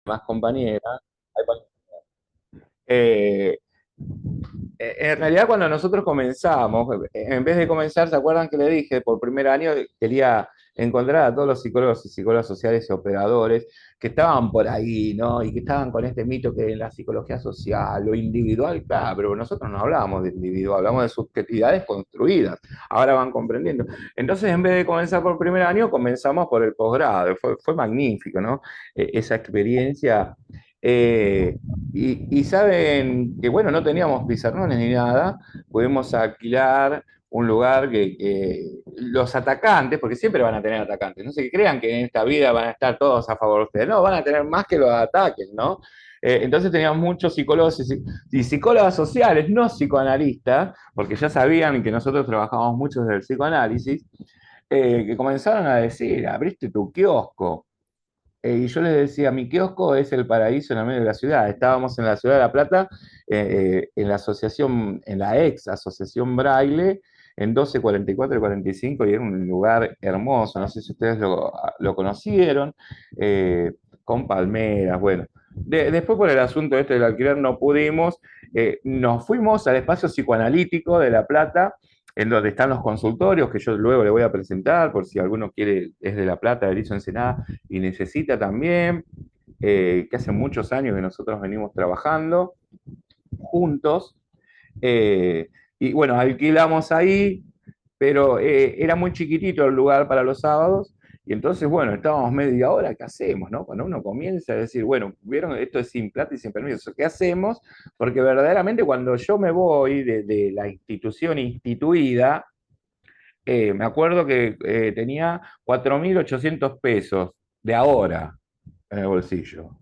más compañeras. Eh, en realidad, cuando nosotros comenzamos, en vez de comenzar, ¿se acuerdan que le dije? Por primer año quería encontrar a todos los psicólogos y psicólogas sociales y operadores que estaban por ahí, ¿no? Y que estaban con este mito que en la psicología social, lo individual, claro, pero nosotros no hablamos de individual, hablamos de subjetividades construidas. Ahora van comprendiendo. Entonces, en vez de comenzar por primer año, comenzamos por el posgrado. Fue magnífico, ¿no? Esa experiencia. Eh, y saben que, bueno, no teníamos pizarrones ni nada, pudimos alquilar un lugar que los atacantes, porque siempre van a tener atacantes, no sé que crean que en esta vida van a estar todos a favor de ustedes, no, van a tener más que los ataques, ¿no? Entonces teníamos muchos psicólogos y psicólogas sociales, no psicoanalistas, porque ya sabían que nosotros trabajamos mucho desde el psicoanálisis, que comenzaron a decir, abriste tu kiosco. Y yo les decía, mi kiosco es el paraíso en el medio de la ciudad. Estábamos en la ciudad de La Plata, en la asociación, en la ex asociación Braille, en 1244 y 45, y era un lugar hermoso. No sé si ustedes lo conocieron, eh, con palmeras, bueno. Después por el asunto este del alquiler no pudimos, nos fuimos al espacio psicoanalítico de La Plata, en donde están los consultorios, que yo luego le voy a presentar, por si alguno quiere, es de La Plata, de Erizo Ensenada, y necesita también, que hace muchos años que nosotros venimos trabajando juntos, eh, y bueno, alquilamos ahí, pero era muy chiquitito el lugar para los sábados, y entonces, bueno, estábamos media hora, ¿qué hacemos, no? Cuando uno comienza a decir, bueno, vieron, esto es sin plata y sin permiso, ¿qué hacemos? Porque verdaderamente cuando yo me voy de la institución instituida, me acuerdo que tenía 4.800 pesos de ahora en el bolsillo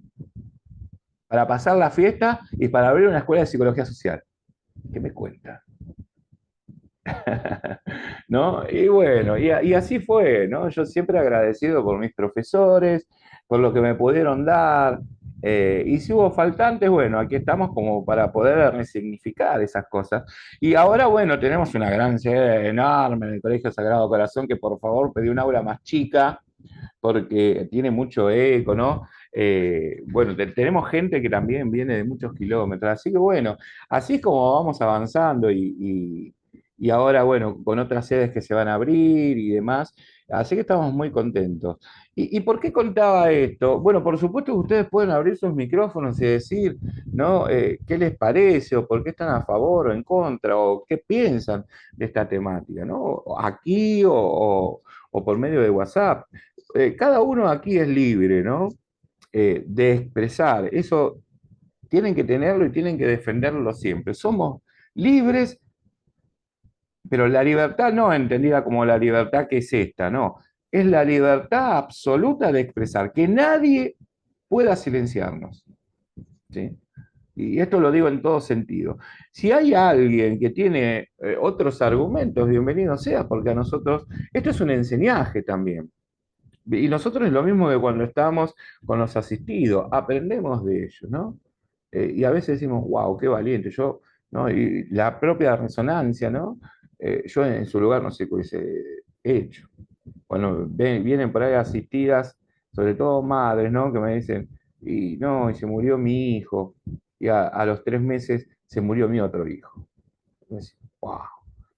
para pasar la fiesta y para abrir una escuela de psicología social. ¿Qué me cuenta? ¿No? Y bueno, y así fue, ¿no? Yo siempre agradecido por mis profesores, por lo que me pudieron dar. Y si hubo faltantes, bueno, aquí estamos como para poder resignificar esas cosas. Y ahora, bueno, tenemos una gran sede enorme en el Colegio Sagrado Corazón, que por favor pedí un aula más chica, porque tiene mucho eco, ¿no? Bueno, tenemos gente que también viene de muchos kilómetros, así que bueno, así es como vamos avanzando y ahora, bueno, con otras sedes que se van a abrir y demás, así que estamos muy contentos. ¿Y por qué contaba esto? Bueno, por supuesto que ustedes pueden abrir sus micrófonos y decir, ¿no? ¿Qué les parece o por qué están a favor o en contra o qué piensan de esta temática, ¿no? Aquí o por medio de WhatsApp. Cada uno aquí es libre, ¿no? De expresar. Eso tienen que tenerlo y tienen que defenderlo siempre. Somos libres, pero la libertad no entendida como la libertad que es esta, no. Es la libertad absoluta de expresar, que nadie pueda silenciarnos, ¿sí? Y esto lo digo en todo sentido. Si hay alguien que tiene otros argumentos, bienvenido sea, porque a nosotros, esto es un enseñaje también. Y nosotros es lo mismo que cuando estamos con los asistidos, aprendemos de ellos, ¿no? Y a veces decimos, wow, qué valiente, yo, ¿no? Y la propia resonancia, ¿no? Yo en su lugar no sé qué hubiese hecho. Cuando vienen por ahí asistidas, sobre todo madres, ¿no? Que me dicen, y no, y se murió mi hijo, y a los 3 meses se murió mi otro hijo. Wow,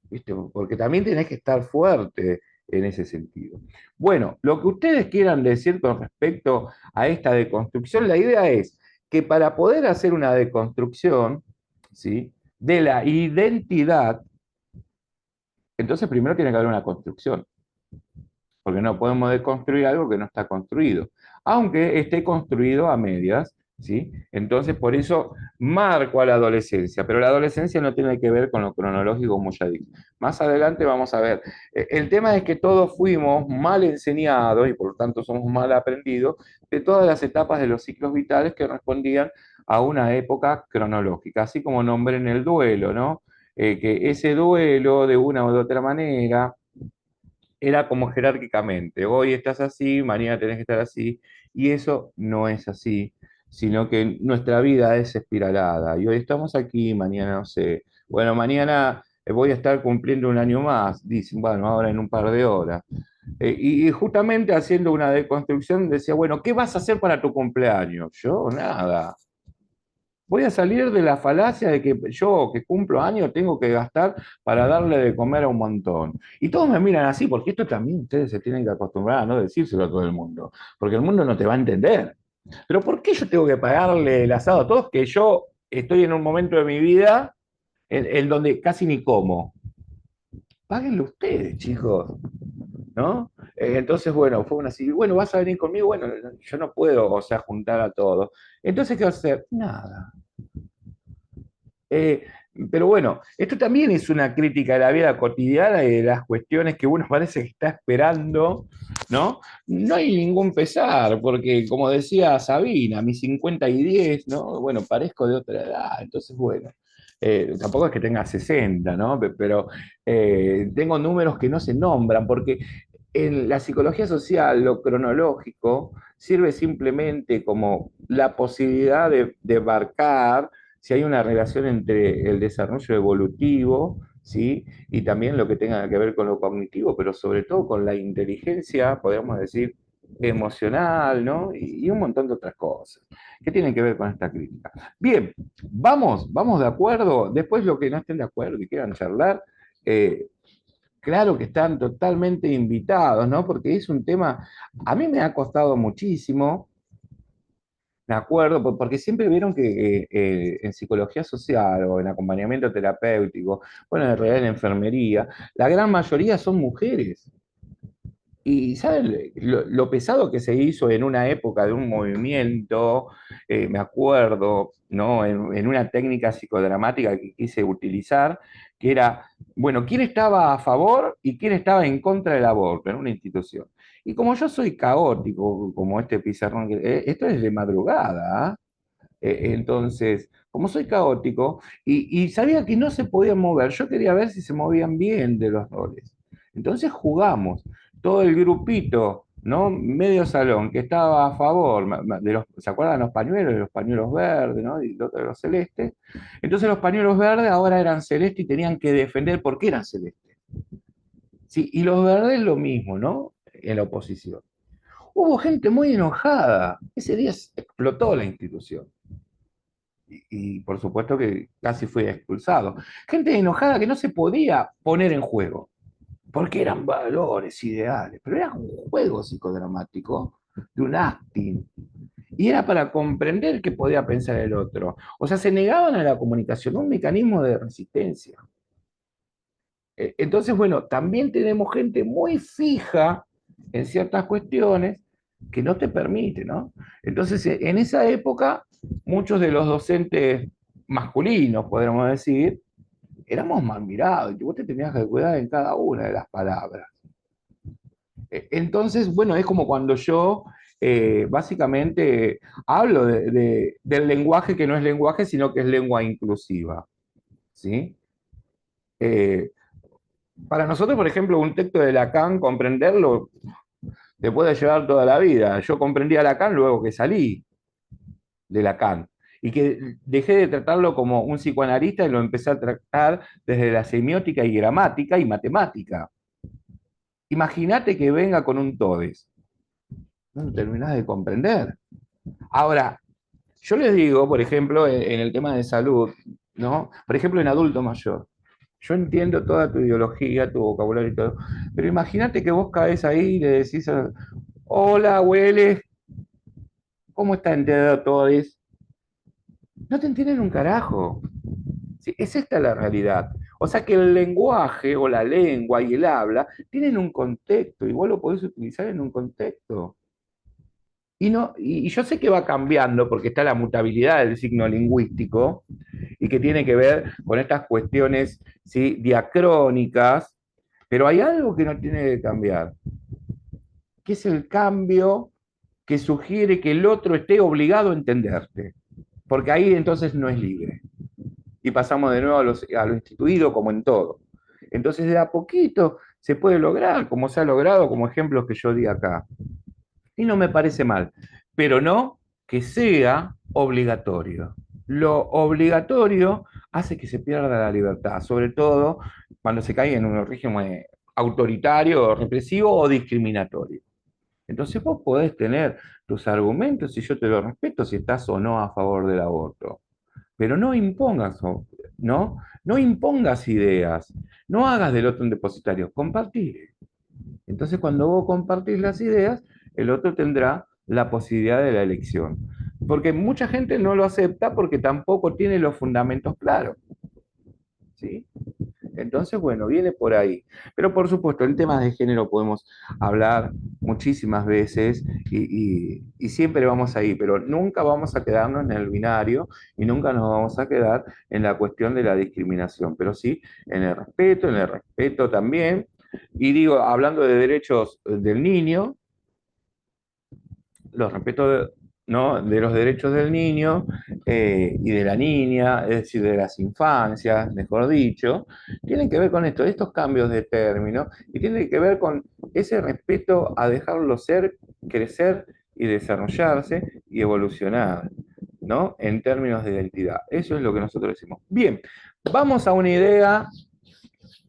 ¿viste? Porque también tenés que estar fuerte en ese sentido. Bueno, lo que ustedes quieran decir con respecto a esta deconstrucción, la idea es que para poder hacer una deconstrucción, ¿sí? De la identidad, entonces primero tiene que haber una construcción, porque no podemos deconstruir algo que no está construido, aunque esté construido a medias, ¿sí? Entonces, por eso marco a la adolescencia, pero la adolescencia no tiene que ver con lo cronológico, como ya dije. Más adelante vamos a ver. El tema es que todos fuimos mal enseñados y por lo tanto somos mal aprendidos de todas las etapas de los ciclos vitales que respondían a una época cronológica, así como nombré en el duelo, ¿no? Que ese duelo, de una u otra manera, era como jerárquicamente, hoy estás así, mañana tenés que estar así, y eso no es así, sino que nuestra vida es espiralada, y hoy estamos aquí, mañana no sé, bueno, mañana voy a estar cumpliendo un año más, dicen, bueno, ahora en un par de horas. Y justamente haciendo una deconstrucción decía, bueno, ¿qué vas a hacer para tu cumpleaños? Yo, nada. Voy a salir de la falacia de que yo, que cumplo años, tengo que gastar para darle de comer a un montón. Y todos me miran así, porque esto también ustedes se tienen que acostumbrar a no decírselo a todo el mundo, porque el mundo no te va a entender. Pero ¿por qué yo tengo que pagarle el asado a todos que yo estoy en un momento de mi vida en donde casi ni como? Páguenlo ustedes, chicos, ¿no? Entonces, bueno, fue una así, bueno, vas a venir conmigo, bueno, yo no puedo, o sea, juntar a todos. Entonces, ¿qué vas a hacer? Nada. Eh, pero bueno, esto también es una crítica de la vida cotidiana y de las cuestiones que uno parece que está esperando, ¿no? No hay ningún pesar, porque como decía Sabina, mis 50 y 10, ¿no? Bueno, parezco de otra edad, entonces bueno, tampoco es que tenga 60, ¿no? Pero tengo números que no se nombran, porque en la psicología social lo cronológico sirve simplemente como la posibilidad de abarcar si hay una relación entre el desarrollo evolutivo, ¿sí? Y también lo que tenga que ver con lo cognitivo, pero sobre todo con la inteligencia, podríamos decir, emocional, ¿no? Y un montón de otras cosas que tienen que ver con esta crítica. Bien, vamos de acuerdo. Después lo que no estén de acuerdo y quieran charlar, eh, claro que están totalmente invitados, ¿no? Porque es un tema, a mí me ha costado muchísimo, me acuerdo, porque siempre vieron que en psicología social o en acompañamiento terapéutico, bueno, en realidad en enfermería, la gran mayoría son mujeres. Y ¿saben lo pesado que se hizo en una época de un movimiento? Me acuerdo, ¿no? En una técnica psicodramática que quise utilizar, que era, bueno, ¿quién estaba a favor y quién estaba en contra del aborto en una institución? Y como yo soy caótico, como este pizarrón, esto es de madrugada, ¿ah? Entonces, como soy caótico y sabía que no se podían mover, yo quería ver si se movían bien de los roles. Entonces jugamos, todo el grupito, ¿no? Medio salón que estaba a favor de los, ¿se acuerdan los pañuelos? De los pañuelos verdes, ¿no? Y los de los celestes. Entonces los pañuelos verdes ahora eran celestes y tenían que defender por qué eran celestes. Sí, y los verdes lo mismo, ¿no? En la oposición. Hubo gente muy enojada. Ese día explotó la institución y por supuesto que casi fue expulsado. Gente enojada que no se podía poner en juego, porque eran valores, ideales, pero era un juego psicodramático de un acting. Y era para comprender qué podía pensar el otro. O sea, se negaban a la comunicación, un mecanismo de resistencia. Entonces, bueno, también tenemos gente muy fija en ciertas cuestiones que no te permite, ¿no? Entonces, en esa época, muchos de los docentes masculinos, podríamos decir, éramos mal mirados, y vos te tenías que cuidar en cada una de las palabras. Entonces, bueno, es como cuando yo básicamente hablo del lenguaje que no es lenguaje, sino que es lengua inclusiva, ¿sí? Eh, para nosotros, por ejemplo, un texto de Lacan, comprenderlo te puede llevar toda la vida. Yo comprendí a Lacan luego que salí de Lacan y que dejé de tratarlo como un psicoanalista y lo empecé a tratar desde la semiótica y gramática y matemática. Imagínate que venga con un todes. No lo terminás de comprender. Ahora, yo les digo, por ejemplo, en el tema de salud, ¿no? Por ejemplo, en adulto mayor. Yo entiendo toda tu ideología, tu vocabulario y todo, pero imagínate que vos caes ahí y le decís, hola, huele, ¿cómo está enterado todes? No te entienden un carajo. Sí, es esta la realidad. O sea que el lenguaje o la lengua y el habla tienen un contexto, y vos lo podés utilizar en un contexto. Y, no, y yo sé que va cambiando porque está la mutabilidad del signo lingüístico y que tiene que ver con estas cuestiones, ¿sí? Diacrónicas, pero hay algo que no tiene que cambiar, que es el cambio que sugiere que el otro esté obligado a entenderte, porque ahí entonces no es libre. Y pasamos de nuevo a lo instituido como en todo. Entonces de a poquito se puede lograr, como se ha logrado, como ejemplos que yo di acá. Y no me parece mal, pero no que sea obligatorio. Lo obligatorio hace que se pierda la libertad, sobre todo cuando se cae en un régimen autoritario, represivo o discriminatorio. Entonces vos podés tener tus argumentos y yo te lo respeto si estás o no a favor del aborto. Pero no impongas, ¿no? No impongas ideas, no hagas del otro un depositario, compartí. Entonces, cuando vos compartís las ideas, el otro tendrá la posibilidad de la elección. Porque mucha gente no lo acepta porque tampoco tiene los fundamentos claros, ¿sí? Entonces, bueno, viene por ahí. Pero por supuesto, en temas de género podemos hablar muchísimas veces y siempre vamos ahí, pero nunca vamos a quedarnos en el binario y nunca nos vamos a quedar en la cuestión de la discriminación, pero sí en el respeto también. Y digo, hablando de derechos del niño, los respetos, ¿no? De los derechos del niño y de la niña, es decir, de las infancias, mejor dicho, tienen que ver con esto, estos cambios de término, y tienen que ver con ese respeto a dejarlo ser, crecer y desarrollarse y evolucionar, ¿no? En términos de identidad. Eso es lo que nosotros decimos. Bien, vamos a una idea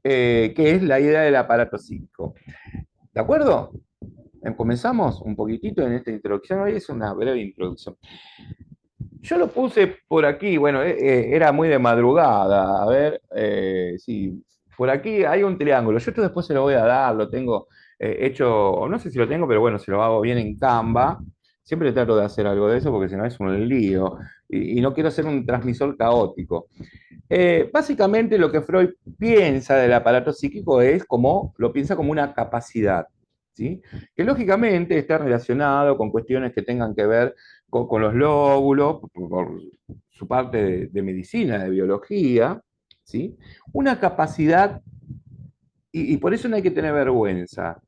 que es la idea del aparato psíquico. ¿De acuerdo? Comenzamos un poquitito en esta introducción, hoy es una breve introducción. Yo lo puse por aquí, bueno, era muy de madrugada, a ver, sí, por aquí hay un triángulo, yo esto después se lo voy a dar, lo tengo hecho, no sé si lo tengo, pero bueno, se lo hago bien en Canva, siempre trato de hacer algo de eso porque si no es un lío, y no quiero ser un transmisor caótico. Básicamente lo que Freud piensa del aparato psíquico es como, lo piensa como una capacidad, ¿sí? Que lógicamente está relacionado con cuestiones que tengan que ver con los lóbulos, por su parte de medicina, de biología, ¿sí? Una capacidad, y por eso no hay que tener vergüenza,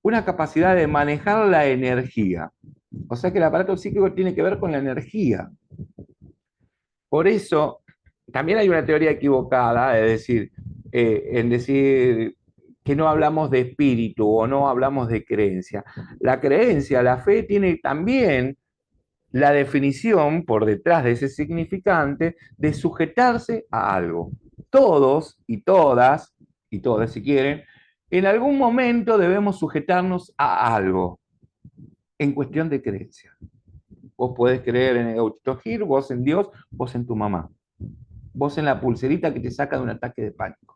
una capacidad de manejar la energía. O sea que el aparato psíquico tiene que ver con la energía. Por eso, también hay una teoría equivocada, es decir, en decir que no hablamos de espíritu o no hablamos de creencia. La creencia, la fe, tiene también la definición por detrás de ese significante de sujetarse a algo. Todos y todas si quieren, en algún momento debemos sujetarnos a algo en cuestión de creencia. Vos podés creer en el Gauchito Gil, vos en Dios, vos en tu mamá, vos en la pulserita que te saca de un ataque de pánico.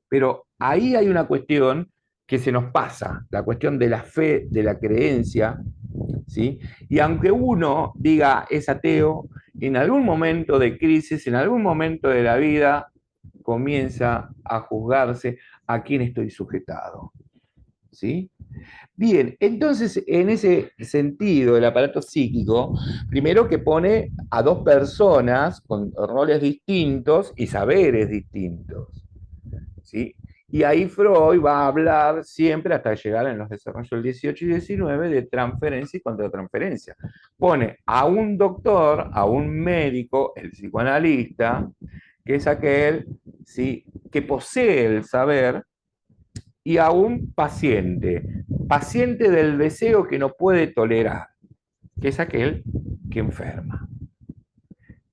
Pero ahí hay una cuestión que se nos pasa, la cuestión de la fe, de la creencia, ¿sí? Y aunque uno diga es ateo, en algún momento de crisis, en algún momento de la vida, comienza a juzgarse a quién estoy sujetado, ¿sí? Bien, entonces en ese sentido, el aparato psíquico, primero que pone a dos personas con roles distintos y saberes distintos, ¿sí? Y ahí Freud va a hablar siempre, hasta llegar en los desarrollos del 18 y 19, de transferencia y contratransferencia. Pone a un doctor, a un médico, el psicoanalista, que es aquel, ¿sí?, que posee el saber, y a un paciente, paciente del deseo que no puede tolerar, que es aquel que enferma.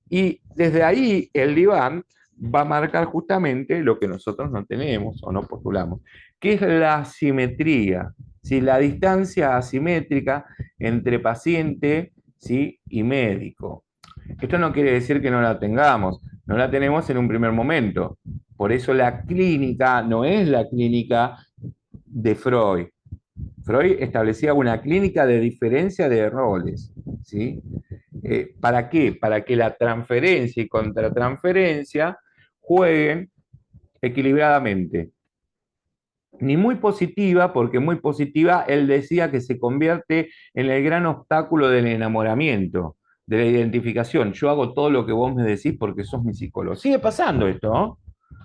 Y desde ahí el diván va a marcar justamente lo que nosotros no tenemos o no postulamos, que es la asimetría, ¿sí?, la distancia asimétrica entre paciente, ¿sí?, y médico. Esto no quiere decir que no la tengamos, no la tenemos en un primer momento. Por eso la clínica no es la clínica de Freud. Freud establecía una clínica de diferencia de roles, ¿sí? ¿Para qué? Para que la transferencia y contratransferencia jueguen equilibradamente. Ni muy positiva, porque muy positiva él decía que se convierte en el gran obstáculo del enamoramiento, de la identificación. Yo hago todo lo que vos me decís porque sos mi psicólogo. Sigue pasando esto, ¿no?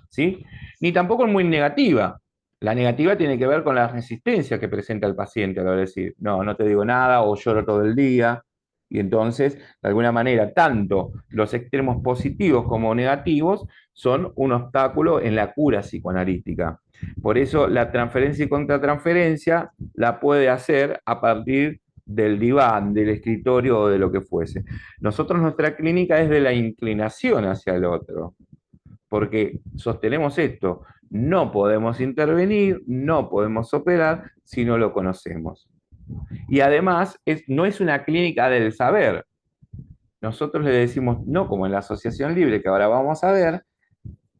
¿Sí? Ni tampoco es muy negativa. La negativa tiene que ver con la resistencia que presenta el paciente a la hora de decir, no, no te digo nada o lloro todo el día. Y entonces, de alguna manera, tanto los extremos positivos como negativos son un obstáculo en la cura psicoanalítica. Por eso la transferencia y contratransferencia la puede hacer a partir del diván, del escritorio o de lo que fuese. Nosotros nuestra clínica es de la inclinación hacia el otro. porque sostenemos esto, no podemos intervenir, no podemos operar si no lo conocemos. Y además no es una clínica del saber. Nosotros le decimos, no como en la asociación libre que ahora vamos a ver,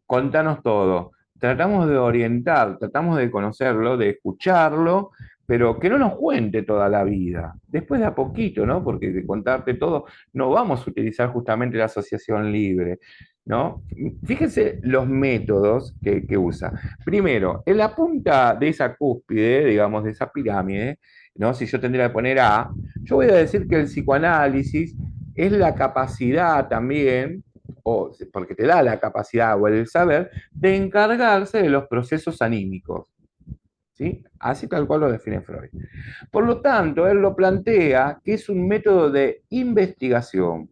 contanos todo. Tratamos de orientar, tratamos de conocerlo, de escucharlo, pero que no nos cuente toda la vida. Después de a poquito, ¿no? Porque de contarte todo, no vamos a utilizar justamente la asociación libre, ¿no? Fíjense los métodos que usa. Primero, en la punta de esa cúspide, digamos, de esa pirámide, ¿no? Si yo tendría que poner A, yo voy a decir que el psicoanálisis es la capacidad también, o porque te da la capacidad o el saber, de encargarse de los procesos anímicos. ¿Sí? Así tal cual lo define Freud. Por lo tanto, él lo plantea que es un método de investigación.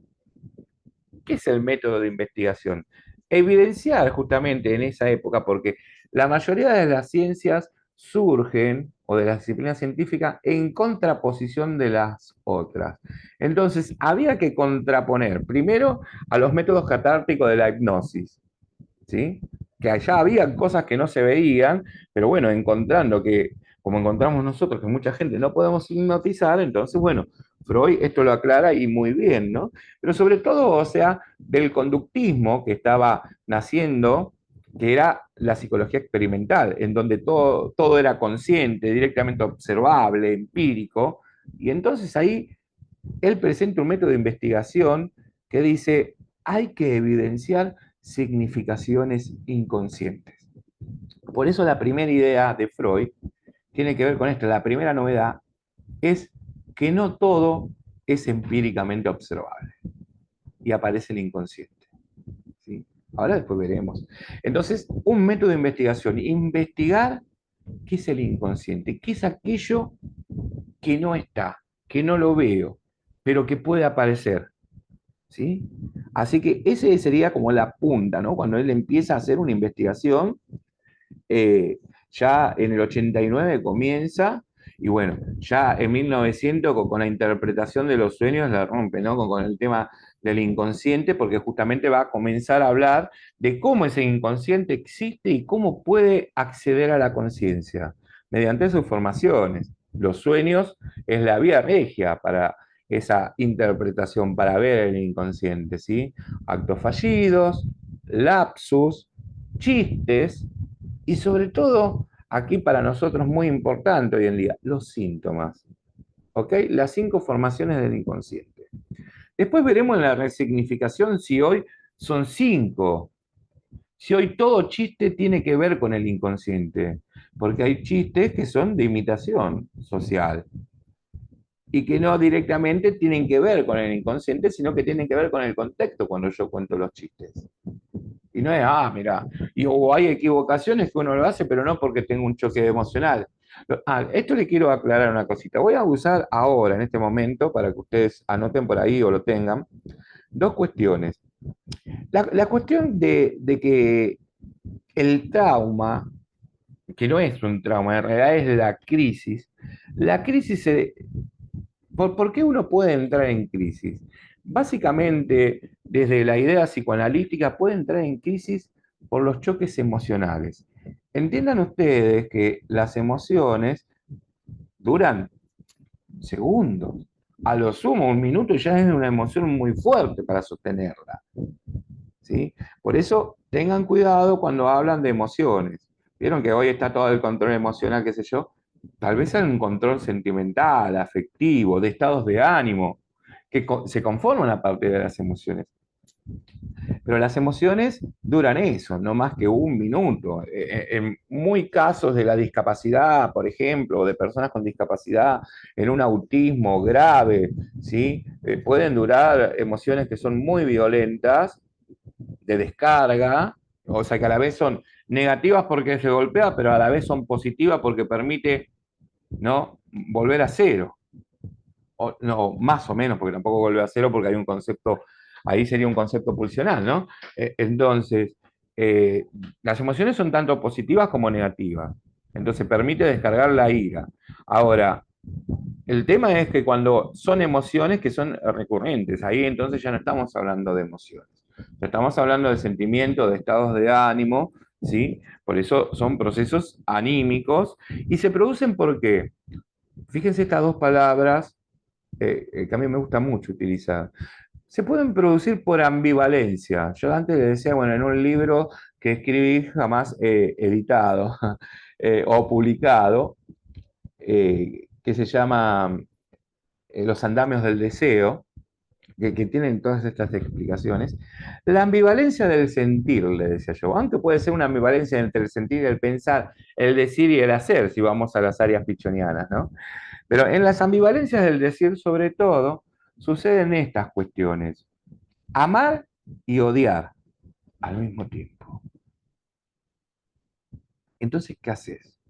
¿Qué es el método de investigación? Evidenciar justamente en esa época, porque la mayoría de las ciencias surgen, o de las disciplinas científicas, en contraposición de las otras. Entonces, había que contraponer primero a los métodos catárticos de la hipnosis, ¿sí? Que allá había cosas que no se veían, pero bueno, encontrando que, como encontramos nosotros, que mucha gente no podemos hipnotizar, entonces, bueno, Freud esto lo aclara y muy bien, ¿no? Pero sobre todo, o sea, del conductismo que estaba naciendo, que era la psicología experimental, en donde todo era consciente, directamente observable, empírico, y entonces ahí él presenta un método de investigación que dice, hay que evidenciar significaciones inconscientes. Por eso la primera idea de Freud tiene que ver con esto. La primera novedad es que no todo es empíricamente observable y aparece el inconsciente. ¿Sí? Ahora después veremos. Entonces, un método de investigación, investigar qué es el inconsciente, qué es aquello que no está, que no lo veo, pero que puede aparecer. ¿Sí? Así que ese sería como la punta, ¿no? Cuando él empieza a hacer una investigación, eh, ya en el 89 comienza, y bueno, ya en 1900 con la interpretación de los sueños la rompe, ¿no? Con el tema del inconsciente, porque justamente va a comenzar a hablar de cómo ese inconsciente existe y cómo puede acceder a la conciencia, mediante sus formaciones. Los sueños es la vía regia para esa interpretación, para ver el inconsciente, ¿sí? Actos fallidos, lapsus, chistes, y sobre todo, aquí para nosotros muy importante hoy en día, los síntomas. ¿Ok? Las 5 formaciones del inconsciente. Después veremos en la resignificación si hoy son 5. Si hoy todo chiste tiene que ver con el inconsciente. Porque hay chistes que son de imitación social y que no directamente tienen que ver con el inconsciente, sino que tienen que ver con el contexto cuando yo cuento los chistes. Y no es, mira, o hay equivocaciones que uno lo hace, pero no porque tengo un choque emocional. Esto le quiero aclarar una cosita. Voy a usar ahora, en este momento, para que ustedes anoten por ahí o lo tengan, dos cuestiones. La cuestión de que el trauma, que no es un trauma, en realidad es la crisis ¿por qué uno puede entrar en crisis? Básicamente, desde la idea psicoanalítica, puede entrar en crisis por los choques emocionales. Entiendan ustedes que las emociones duran segundos, a lo sumo un minuto ya es una emoción muy fuerte para sostenerla. ¿Sí? Por eso tengan cuidado cuando hablan de emociones. Vieron que hoy está todo el control emocional, qué sé yo. Tal vez hay un control sentimental, afectivo, de estados de ánimo, que se conforman a partir de las emociones. Pero las emociones duran eso, no más que un minuto. En muy casos de la discapacidad, por ejemplo, o de personas con discapacidad, en un autismo grave, ¿sí? Pueden durar emociones que son muy violentas, de descarga, o sea que a la vez son negativas porque se golpea, pero a la vez son positivas porque permite, ¿no? Volver a cero. O, no, más o menos, porque tampoco vuelve a cero porque hay un concepto, ahí sería un concepto pulsional, ¿no? Entonces, eh, las emociones son tanto positivas como negativas. Entonces permite descargar la ira. Ahora, el tema es que cuando son emociones que son recurrentes, ahí entonces ya no estamos hablando de emociones. Ya estamos hablando de sentimientos, de estados de ánimo, ¿sí? Por eso son procesos anímicos y se producen porque, fíjense estas dos palabras que a mí me gusta mucho utilizar. Se pueden producir por ambivalencia. Yo antes le decía, bueno, en un libro que escribí jamás editado o publicado, que se llama Los andamios del deseo, que tienen todas estas explicaciones. La ambivalencia del sentir, le decía yo, aunque puede ser una ambivalencia entre el sentir y el pensar, el decir y el hacer, si vamos a las áreas pichonianas, ¿no? Pero en las ambivalencias del decir, sobre todo, suceden estas cuestiones. Amar y odiar al mismo tiempo. Entonces, ¿qué haces?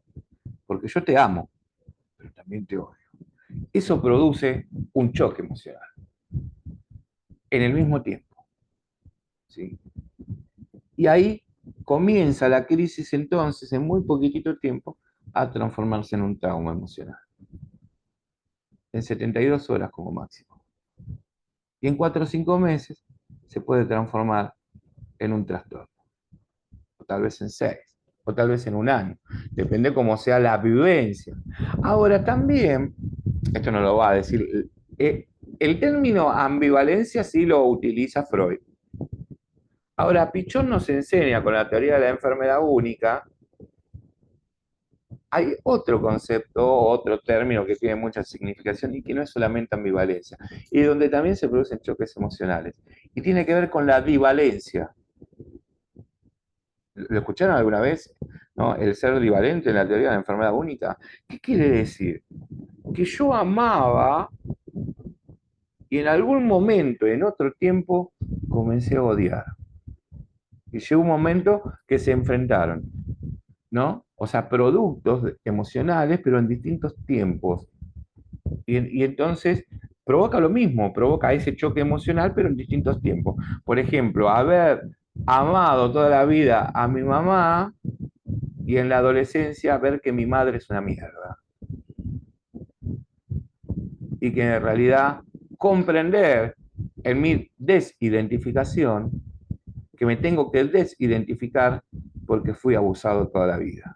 Porque yo te amo, pero también te odio. Eso produce un choque emocional en el mismo tiempo, ¿sí? Y ahí comienza la crisis entonces, en muy poquitito tiempo, a transformarse en un trauma emocional. En 72 horas como máximo. Y en 4 o 5 meses se puede transformar en un trastorno. O tal vez en 6, o tal vez en un año. Depende cómo sea la vivencia. Ahora también, esto no lo va a decir, el término ambivalencia sí lo utiliza Freud. Ahora, Pichón nos enseña con la teoría de la enfermedad única, hay otro concepto, otro término que tiene mucha significación y que no es solamente ambivalencia, y donde también se producen choques emocionales. Y tiene que ver con la bivalencia. ¿Lo escucharon alguna vez? ¿No? El ser bivalente en la teoría de la enfermedad única. ¿Qué quiere decir? Que yo amaba y en algún momento, en otro tiempo, comencé a odiar. Y llegó un momento que se enfrentaron, ¿no? O sea, productos emocionales, pero en distintos tiempos. Y entonces provoca lo mismo, provoca ese choque emocional, pero en distintos tiempos. Por ejemplo, haber amado toda la vida a mi mamá y en la adolescencia ver que mi madre es una mierda. Y que en realidad comprender en mi desidentificación que me tengo que desidentificar porque fui abusado toda la vida.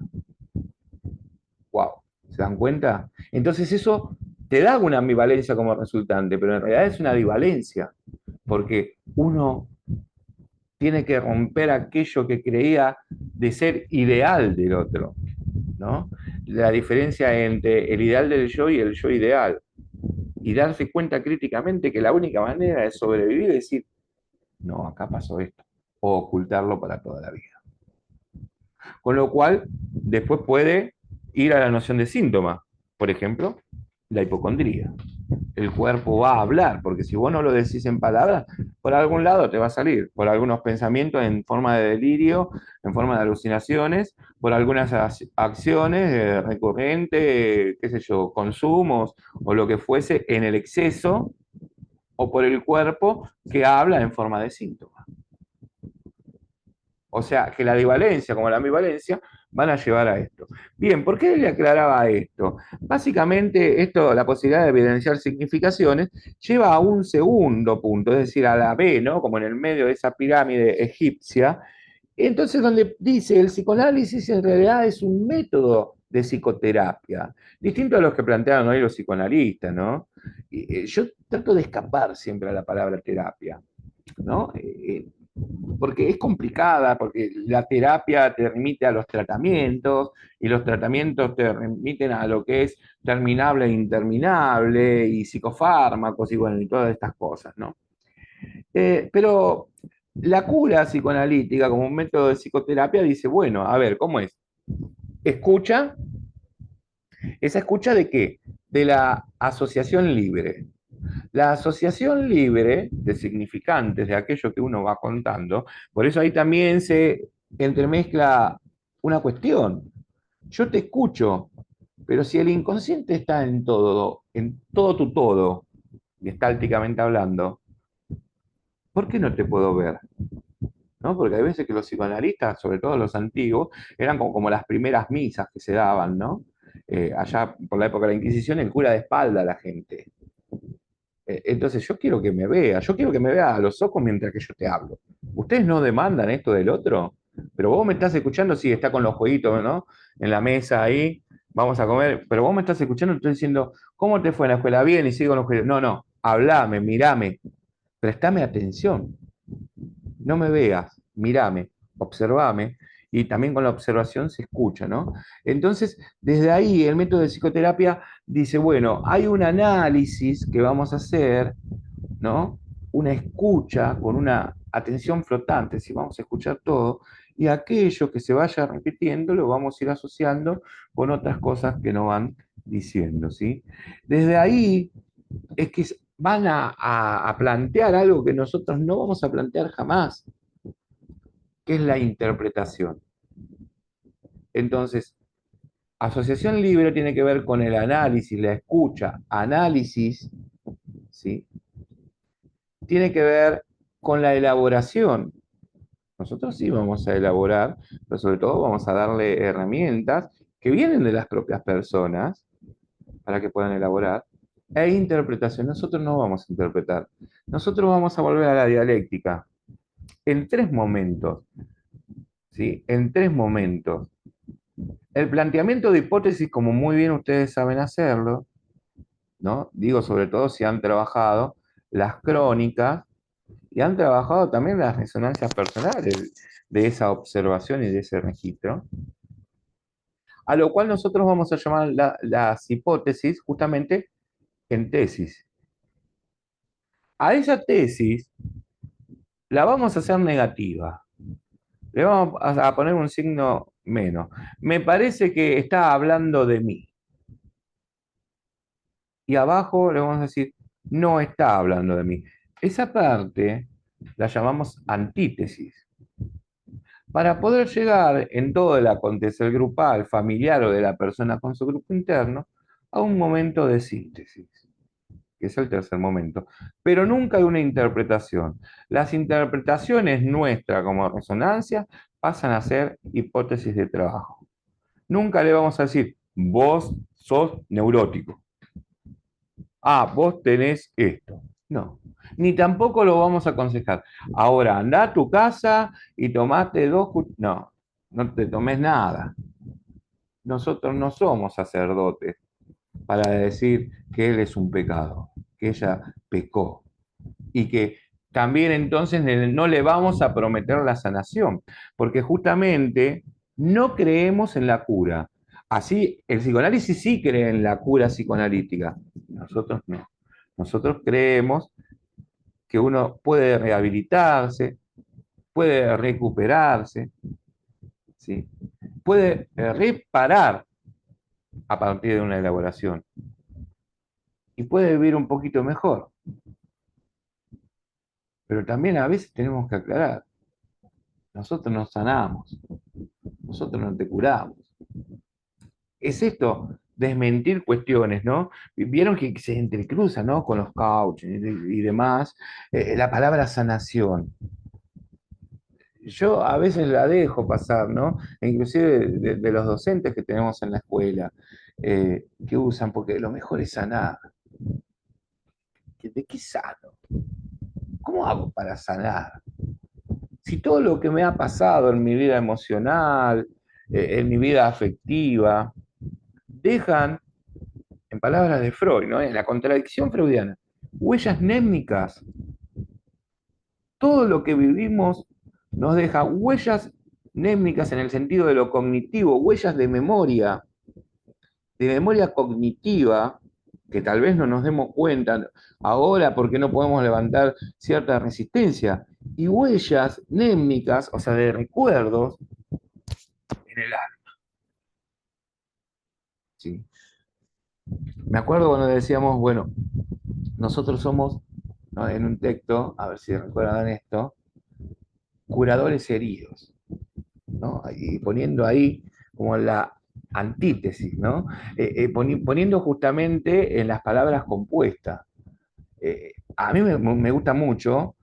Wow, ¿se dan cuenta? Entonces eso te da una ambivalencia como resultante, pero en realidad es una bivalencia, porque uno tiene que romper aquello que creía de ser ideal del otro, ¿no? La diferencia entre el ideal del yo y el yo ideal. Y darse cuenta críticamente que la única manera de sobrevivir es decir, no, acá pasó esto, o ocultarlo para toda la vida. Con lo cual, después puede ir a la noción de síntoma. Por ejemplo, la hipocondría. El cuerpo va a hablar, porque si vos no lo decís en palabras, por algún lado te va a salir, por algunos pensamientos en forma de delirio, en forma de alucinaciones, por algunas acciones recurrentes, qué sé yo, consumos o lo que fuese en el exceso, o por el cuerpo que habla en forma de síntoma. O sea, que la divalencia como la ambivalencia van a llevar a esto. Bien, ¿por qué le aclaraba esto? Básicamente, esto, la posibilidad de evidenciar significaciones, lleva a un segundo punto, es decir, a la B, ¿no? Como en el medio de esa pirámide egipcia. Entonces, donde dice, el psicoanálisis en realidad es un método de psicoterapia, distinto a los que plantearon hoy los psicoanalistas, ¿no? Yo trato de escapar siempre a la palabra terapia, ¿no? Porque es complicada, porque la terapia te remite a los tratamientos y los tratamientos te remiten a lo que es terminable e interminable y psicofármacos y bueno, y todas estas cosas, ¿no? Pero la cura psicoanalítica como un método de psicoterapia dice, bueno, a ver, ¿cómo es? Escucha, ¿esa escucha de qué? De la asociación libre. La asociación libre de significantes de aquello que uno va contando, por eso ahí también se entremezcla una cuestión. Yo te escucho, pero si el inconsciente está en todo tu todo, gestálticamente hablando, ¿por qué no te puedo ver? ¿No? Porque hay veces que los psicoanalistas, sobre todo los antiguos, eran como las primeras misas que se daban, ¿no? Allá por la época de la Inquisición, el cura de espalda a la gente. Entonces yo quiero que me vea, yo quiero que me vea a los ojos mientras que yo te hablo. ¿Ustedes no demandan esto del otro? Pero vos me estás escuchando, sí, está con los jueguitos, ¿no? En la mesa ahí, vamos a comer, pero vos me estás escuchando, estoy diciendo, ¿cómo te fue en la escuela? Bien, y sigo con los jueguitos. No, no, hablame, mirame, prestame atención, no me veas, mirame, observame, y también con la observación se escucha, ¿no? Entonces, desde ahí el método de psicoterapia dice, bueno, hay un análisis que vamos a hacer, ¿no? Una escucha con una atención flotante, si vamos a escuchar todo, y aquello que se vaya repitiendo lo vamos a ir asociando con otras cosas que nos van diciendo, ¿sí? Desde ahí es que van a plantear algo que nosotros no vamos a plantear jamás, que es la interpretación. Entonces, asociación libre tiene que ver con el análisis, la escucha, análisis, ¿sí? Tiene que ver con la elaboración. Nosotros sí vamos a elaborar, pero sobre todo vamos a darle herramientas que vienen de las propias personas para que puedan elaborar. E interpretación, nosotros no vamos a interpretar. Nosotros vamos a volver a la dialéctica en tres momentos, ¿sí? En tres momentos. El planteamiento de hipótesis, como muy bien ustedes saben hacerlo, ¿no? Digo, sobre todo si han trabajado las crónicas y han trabajado también las resonancias personales de esa observación y de ese registro, a lo cual nosotros vamos a llamar las hipótesis justamente en tesis. A esa tesis la vamos a hacer negativa, le vamos a poner un signo menos. Me parece que está hablando de mí. Y abajo le vamos a decir, no está hablando de mí. Esa parte la llamamos antítesis. Para poder llegar en todo el acontecer grupal, familiar o de la persona con su grupo interno, a un momento de síntesis, que es el tercer momento. Pero nunca hay una interpretación. Las interpretaciones nuestras como resonancia pasan a ser hipótesis de trabajo. Nunca le vamos a decir, vos sos neurótico. Ah, vos tenés esto. No, ni tampoco lo vamos a aconsejar. Ahora, anda a tu casa y tomate No, no te tomes nada. Nosotros no somos sacerdotes para decir que él es un pecado, que ella pecó y que también entonces no le vamos a prometer la sanación, porque justamente no creemos en la cura. Así, el psicoanálisis sí cree en la cura psicoanalítica, nosotros no. Nosotros creemos que uno puede rehabilitarse, puede recuperarse, ¿sí? Puede reparar a partir de una elaboración y puede vivir un poquito mejor. Pero también a veces tenemos que aclarar, nosotros nos sanamos, nosotros no te curamos. Es esto, desmentir cuestiones, ¿no? Vieron que se entrecruza, ¿no? Con los coaches y demás, la palabra sanación. Yo a veces la dejo pasar, ¿no? E inclusive de los docentes que tenemos en la escuela, que usan, porque lo mejor es sanar. ¿De qué sano? ¿Cómo hago para sanar? Si todo lo que me ha pasado en mi vida emocional, en mi vida afectiva, dejan, en palabras de Freud, ¿no? En la contradicción freudiana, huellas némnicas. Todo lo que vivimos nos deja huellas némnicas en el sentido de lo cognitivo, huellas de memoria cognitiva, que tal vez no nos demos cuenta ahora porque no podemos levantar cierta resistencia, y huellas némnicas, o sea, de recuerdos en el alma. ¿Sí? Me acuerdo cuando decíamos, bueno, nosotros somos, ¿no? En un texto, a ver si recuerdan esto, curadores heridos, ¿no? Y poniendo ahí como la antítesis, ¿no? Poniendo justamente en las palabras compuestas. A mí me gusta mucho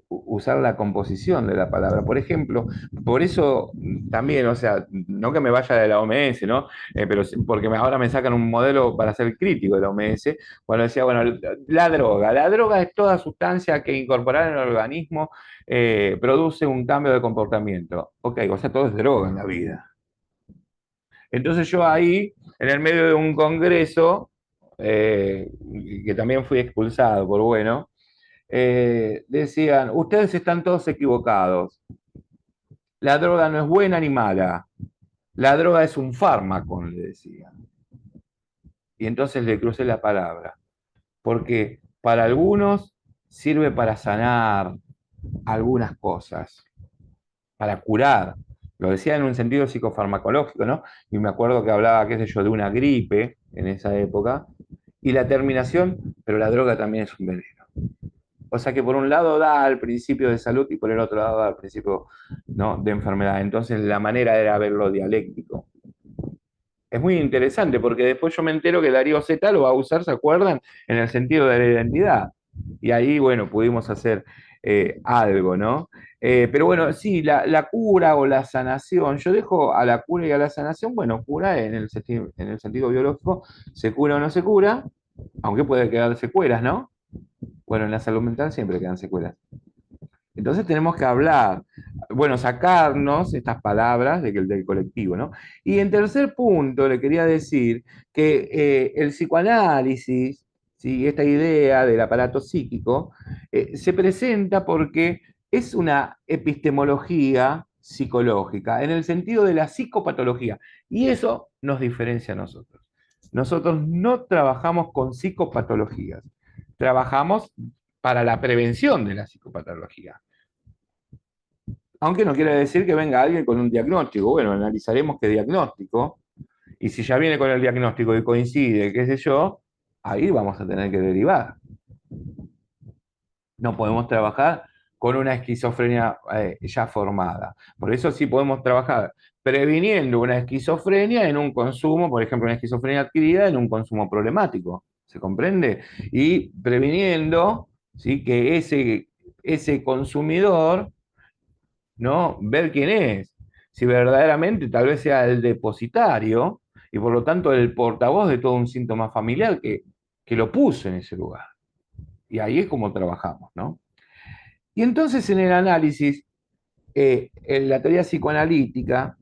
usar la composición de la palabra. Por ejemplo, por eso también, o sea, no que me vaya de la OMS, ¿no? Pero porque ahora me sacan un modelo para ser crítico de la OMS, cuando decía, bueno, la droga es toda sustancia que incorporar en el organismo produce un cambio de comportamiento. Ok, o sea, todo es droga en la vida. Entonces yo ahí, en el medio de un congreso, eh, que también fui expulsado por bueno, decían, ustedes están todos equivocados. La droga no es buena ni mala. La droga es un fármaco, le decían. Y entonces le crucé la palabra. Porque para algunos sirve para sanar algunas cosas, para curar. Lo decía en un sentido psicofarmacológico, ¿no? Y me acuerdo que hablaba, qué sé yo, de una gripe en esa época. Y la terminación, pero la droga también es un veneno. O sea que por un lado da al principio de salud y por el otro lado da al principio, ¿no?, de enfermedad. Entonces la manera era verlo dialéctico. Es muy interesante porque después yo me entero que Darío Z lo va a usar, ¿se acuerdan? En el sentido de la identidad. Y ahí, bueno, pudimos hacer algo, ¿no? Pero bueno, sí, la cura o la sanación, yo dejo a la cura y a la sanación, bueno, cura en el sentido biológico, se cura o no se cura, aunque puede quedar secuelas, ¿no? Bueno, en la salud mental siempre quedan secuelas. Entonces tenemos que hablar, bueno, sacarnos estas palabras del colectivo, ¿no? Y en tercer punto le quería decir que el psicoanálisis, ¿sí?, esta idea del aparato psíquico, se presenta porque es una epistemología psicológica, en el sentido de la psicopatología, y eso nos diferencia a nosotros. Nosotros no trabajamos con psicopatologías, trabajamos para la prevención de la psicopatología. Aunque no quiere decir que venga alguien con un diagnóstico. Bueno, analizaremos qué diagnóstico. Y si ya viene con el diagnóstico y coincide, qué sé yo, ahí vamos a tener que derivar. No podemos trabajar con una esquizofrenia ya formada. Por eso sí podemos trabajar previniendo una esquizofrenia en un consumo, por ejemplo, una esquizofrenia adquirida en un consumo problemático. ¿Se comprende? Y previniendo, ¿sí?, que ese consumidor, ¿no?, ver quién es, si verdaderamente tal vez sea el depositario y por lo tanto el portavoz de todo un síntoma familiar que lo puso en ese lugar. Y ahí es como trabajamos, ¿no? Y entonces en el análisis, en la teoría psicoanalítica,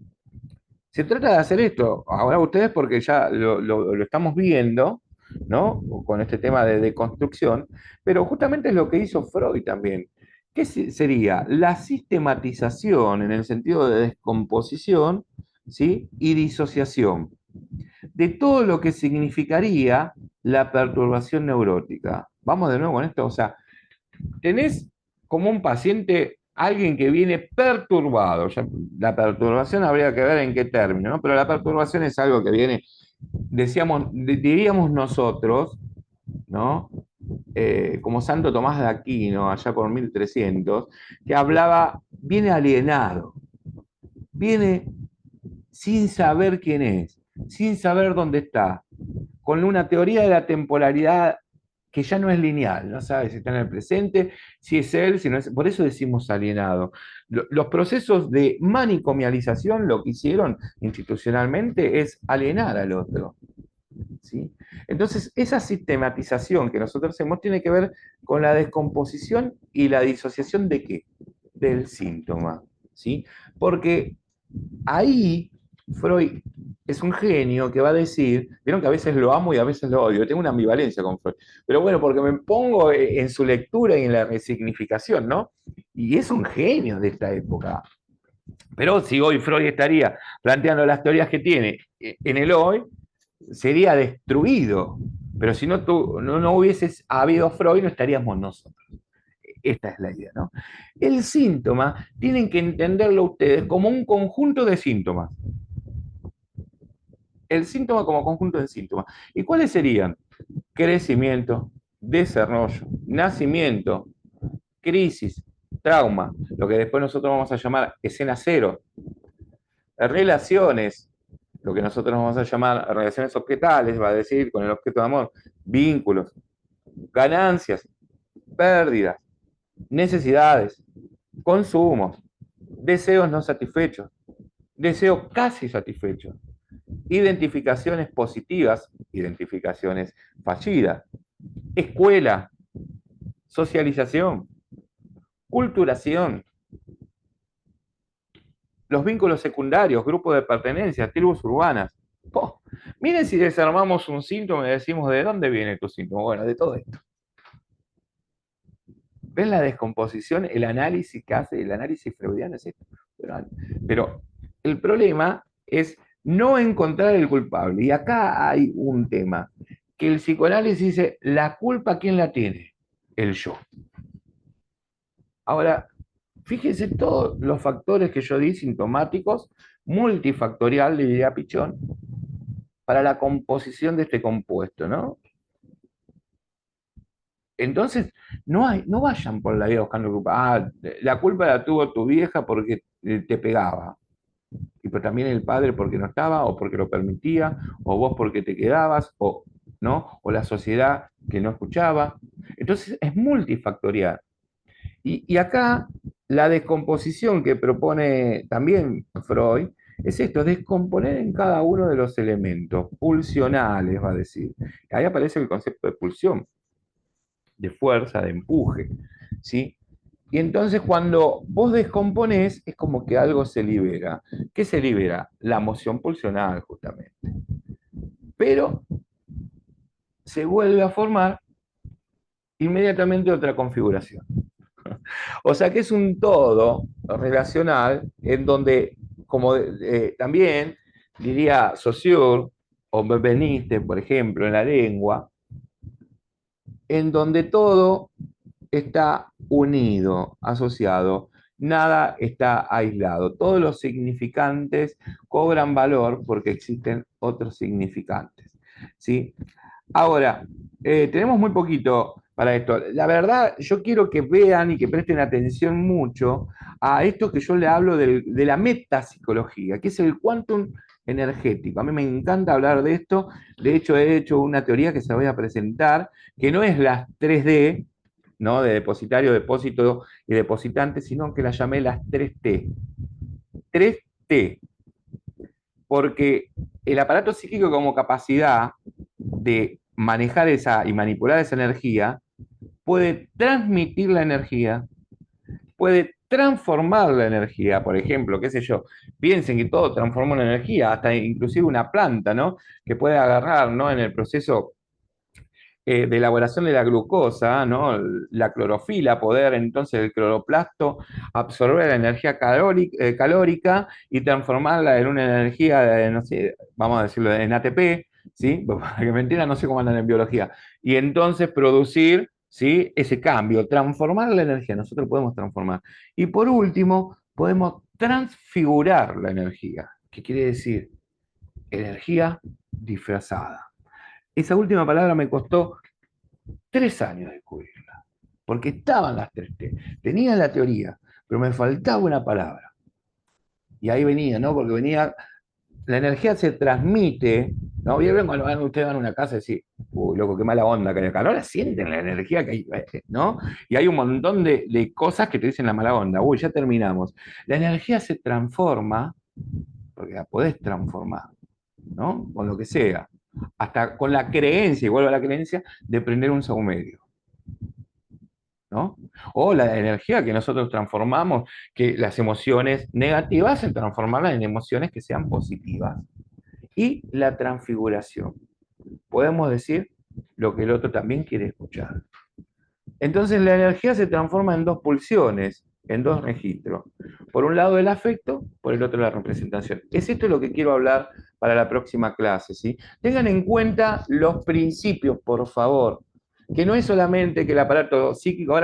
se trata de hacer esto. Ahora ustedes, porque ya lo estamos viendo, ¿no?, con este tema de deconstrucción, pero justamente es lo que hizo Freud también. ¿Qué sería? La sistematización en el sentido de descomposición, ¿sí?, y disociación de todo lo que significaría la perturbación neurótica. Vamos de nuevo con esto, o sea, tenés como un paciente, alguien que viene perturbado. Ya, la perturbación habría que ver en qué término, ¿no? Pero la perturbación es algo que viene, decíamos, diríamos nosotros, ¿no? Como Santo Tomás de Aquino, allá por 1300, que hablaba, viene alienado, viene sin saber quién es, sin saber dónde está, con una teoría de la temporalidad que ya no es lineal, no sabe si está en el presente, si es él, si no es. Por eso decimos alienado. Los procesos de manicomialización lo que hicieron institucionalmente es alienar al otro, ¿sí? Entonces, esa sistematización que nosotros hacemos tiene que ver con la descomposición y la disociación de qué? Del síntoma, ¿sí? Porque ahí Freud es un genio que va a decir, vieron que a veces lo amo y a veces lo odio, tengo una ambivalencia con Freud, pero bueno, porque me pongo en su lectura y en la resignificación, ¿no? Y es un genio de esta época. Pero si hoy Freud estaría planteando las teorías que tiene en el hoy, sería destruido. Pero si no hubiese habido Freud, no estaríamos nosotros. Esta es la idea, ¿no? El síntoma tienen que entenderlo ustedes como un conjunto de síntomas. El síntoma como conjunto de síntomas. ¿Y cuáles serían? Crecimiento, desarrollo, nacimiento, crisis, trauma, lo que después nosotros vamos a llamar escena cero, relaciones, lo que nosotros vamos a llamar relaciones objetales, va a decir con el objeto de amor, vínculos, ganancias, pérdidas, necesidades, consumos, deseos no satisfechos, deseos casi satisfechos, identificaciones positivas, identificaciones fallidas, escuela, socialización, culturación, los vínculos secundarios, grupos de pertenencia, tribus urbanas. Oh, miren si desarmamos un síntoma y decimos, ¿de dónde viene tu síntoma? Bueno, de todo esto. ¿Ven la descomposición, el análisis que hace, el análisis freudiano es esto? Pero el problema es no encontrar el culpable. Y acá hay un tema, que el psicoanálisis dice, ¿la culpa quién la tiene? El yo. Ahora, fíjense todos los factores que yo di sintomáticos, multifactorial, le diría Pichón, para la composición de este compuesto, ¿no? Entonces, no vayan por la vida buscando culpa. Ah, la culpa la tuvo tu vieja porque te pegaba. Y pero también el padre porque no estaba, o porque lo permitía, o vos porque te quedabas, o, ¿no? O la sociedad que no escuchaba. Entonces, es multifactorial. Y acá la descomposición que propone también Freud es esto, descomponer en cada uno de los elementos pulsionales, va a decir. Ahí aparece el concepto de pulsión, de fuerza, de empuje, ¿sí? Y entonces cuando vos descomponés es como que algo se libera. ¿Qué se libera? La moción pulsional, justamente. Pero se vuelve a formar inmediatamente otra configuración. O sea que es un todo relacional en donde, como también diría Saussure o Benítez, por ejemplo, en la lengua, en donde todo está unido, asociado, nada está aislado. Todos los significantes cobran valor porque existen otros significantes. ¿Sí? Ahora, tenemos muy poquito para esto. La verdad, yo quiero que vean y que presten atención mucho a esto que yo le hablo de la metapsicología, que es el quantum energético. A mí me encanta hablar de esto. De hecho, he hecho una teoría que se voy a presentar, que no es las 3D, ¿no? De depositario, depósito y depositante, sino que la llamé las 3T. 3T, porque el aparato psíquico como capacidad de manejar esa y manipular esa energía puede transmitir la energía, puede transformar la energía, por ejemplo, qué sé yo, piensen que todo transforma una energía, hasta inclusive una planta, ¿no? Que puede agarrar, ¿no? En el proceso de elaboración de la glucosa, ¿no? La clorofila, poder entonces el cloroplasto absorber la energía calórica y transformarla en una energía, no sé, vamos a decirlo, en ATP, ¿sí? Para que me entiendan, no sé cómo andan en biología. Y entonces producir, ¿sí? Ese cambio, transformar la energía, nosotros podemos transformar. Y por último, podemos transfigurar la energía. ¿Qué quiere decir? Energía disfrazada. Esa última palabra me costó 3 años descubrirla, porque estaban las 3T. Tenía la teoría, pero me faltaba una palabra. Y ahí venía, ¿no? Porque venía, la energía se transmite, ¿no? Vieron cuando ustedes van a una casa y decís, uy, loco, qué mala onda que hay acá. No la sienten la energía que hay, ¿no? Y hay un montón de cosas que te dicen la mala onda. Uy, ya terminamos. La energía se transforma, porque la podés transformar, ¿no? Con lo que sea. Hasta con la creencia, y vuelvo a la creencia, de prender un saumerio. ¿No? O la energía que nosotros transformamos, que las emociones negativas, en transformarlas en emociones que sean positivas. Y la transfiguración. Podemos decir lo que el otro también quiere escuchar. Entonces la energía se transforma en dos pulsiones, en dos registros. Por un lado el afecto, por el otro la representación. Es esto lo que quiero hablar para la próxima clase, ¿sí? Tengan en cuenta los principios, por favor, que no es solamente que el aparato psíquico, ahora